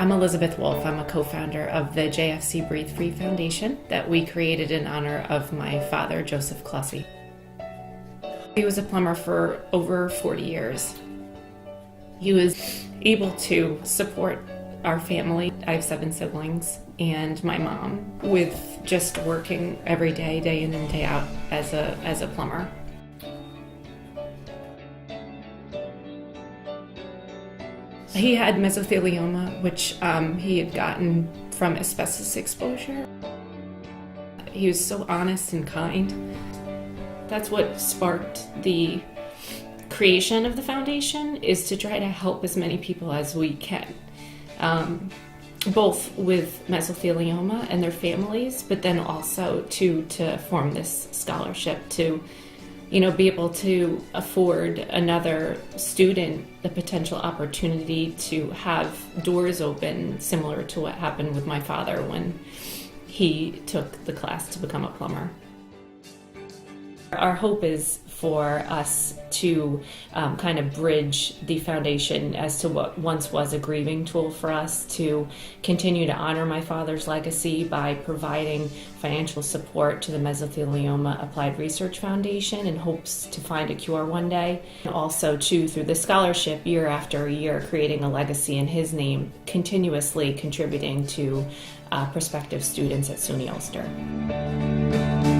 I'm Elizabeth Wolf. I'm a co-founder of the JFC Breathe Free Foundation that we created in honor of my father, Joseph Clausi. He was a plumber for over 40 years. He was able to support our family. I have 7 siblings and my mom with just working every day, day in and day out as a plumber. He had mesothelioma, which he had gotten from asbestos exposure. He was so honest and kind. That's what sparked the creation of the foundation, is to try to help as many people as we can, both with mesothelioma and their families, but then also to form this scholarship to be able to afford another student the potential opportunity to have doors open, similar to what happened with my father when he took the class to become a plumber. Our hope is for us to kind of bridge the foundation as to what once was a grieving tool for us, to continue to honor my father's legacy by providing financial support to the Mesothelioma Applied Research Foundation in hopes to find a cure one day. And also, too, through the scholarship, year after year, creating a legacy in his name, continuously contributing to prospective students at SUNY Ulster.